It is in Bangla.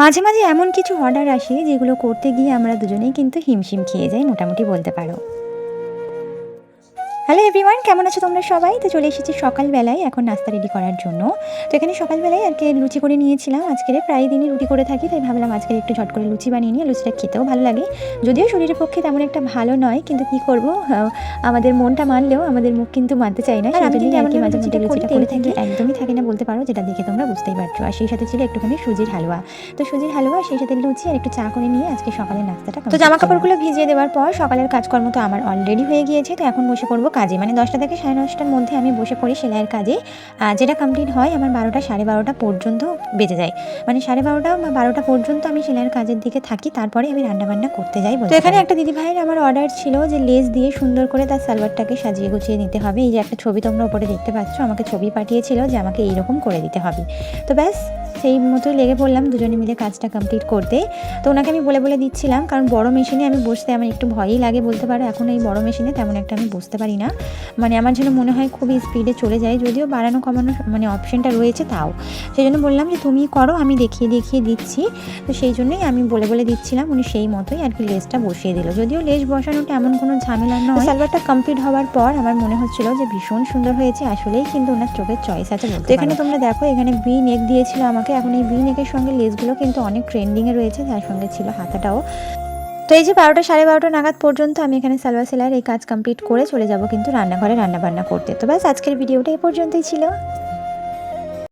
মাঝে, মাঝে এমন কিছু অর্ডার আসে যেগুলো করতে গিয়ে আমরা দুজনেই কিন্তু হিমশিম খেয়ে যাই মোটামুটি বলতে পারো। হ্যালো এভরিওয়ান, কেমন আছো তোমরা সবাই? তো চলে এসেছি সকালবেলায় এখন নাস্তা রেডি করার জন্য। তো এখানে সকালবেলায় আজকে লুচি করে নিয়েছিলাম। আজকের প্রায় দিনই রুটি করে থাকি, তাই ভাবলাম আজকে একটু ঝট করে লুচি বানিয়ে নিই। লুচিটা খেতেও ভালো লাগে, যদিও শরীরের পক্ষে তেমন একটা ভালো নয়, কিন্তু কী করবো, আমাদের মনটা মানলেও আমাদের মুখ কিন্তু মানতে চাই না। আর আমি কিন্তু মাঝে মধ্যে লুচিটা করে থাকি, একদমই থাকে না বলতে পারো, যেটা দেখে তোমরা বুঝতেই পারছো। আর সেই সাথে ছিল একটুখানি সুজির হালুয়া। তো সুজির হালুয়া, সেই সাথে লুচি আর একটু চা করে নিয়ে আজকে সকালের নাস্তাটা। তো জামা কাপড়গুলো ভিজিয়ে দেওয়ার পর সকালের কাজকর্ম তো আমার অলরেডি হয়ে গিয়েছে। তো এখন বসে পড়বো কাজে, মানে 10টা থেকে 9:30টার মধ্যে আমি বসে পড়ি সেলাইয়ের কাজে। যেটা কমপ্লিট হয় আমার 12টা 12:30 পর্যন্ত বেজে যায়, মানে 12:30 বা 12টা পর্যন্ত আমি সেলাইয়ের কাজের দিকে থাকি। তারপরে আমি রান্নাবান্না করতে যাই। তো এখানে একটা দিদিভাইয়ের আমার অর্ডার ছিল যে লেস দিয়ে সুন্দর করে তার সালোয়ারটাকে সাজিয়ে গুছিয়ে নিতে হবে। এই যে একটা ছবি তোমরা উপরে দেখতে পাচ্ছ, আমাকে ছবি পাঠিয়েছিল যে আমাকে এইরকম করে দিতে হবে। তো ব্যাস সেই মতোই লেগে পড়লাম দুজনে মিলে কাজটা কমপ্লিট করতে। তো ওনাকে আমি বলে বলে দিচ্ছিলাম, কারণ বড় মেশিনে আমি বসতে আমার একটু ভয়ই লাগে বলতে পারো। এখন এই বড় মেশিনে তেমন একটা আমি বসতে পারি না, মানে আমার যেন মনে হয় খুবই স্পিডে চলে যায়, যদিও বাড়ানো কমানো মানে অপশানটা রয়েছে, তাও সেই জন্য বললাম যে তুমি করো, আমি দেখিয়ে দেখিয়ে দিচ্ছি। তো সেই জন্যই আমি বলে বলে দিচ্ছিলাম, উনি সেই মতোই আর কি লেসটা বসিয়ে দিল। যদিও লেস বসানোটা এমন কোনো ঝামেলা নয়। সালোয়ারটা কমপ্লিট হওয়ার পর আমার মনে হচ্ছিল যে ভীষণ সুন্দর হয়েছে, আসলেই কিন্তু ওনার চোখের চয়েস আছে। তো এখানে তোমরা দেখো, এখানে ভি নেক দিয়েছিল আমাকে। এখন এই ভি নেকের সঙ্গে লেসগুলো কিন্তু অনেক ট্রেন্ডিংয়ে রয়েছে, যার সঙ্গে ছিল হাতাটাও। তো এই যে 12টা 12:30 নাগাদ পর্যন্ত আমি এখানে সালোয়ার সেলাইয়ের এই কাজ কমপ্লিট করে চলে যাব কিন্তু রান্নাঘরে রান্নাবান্না করতে। তো ব্যাস আজকের ভিডিওটা এই পর্যন্তই ছিল।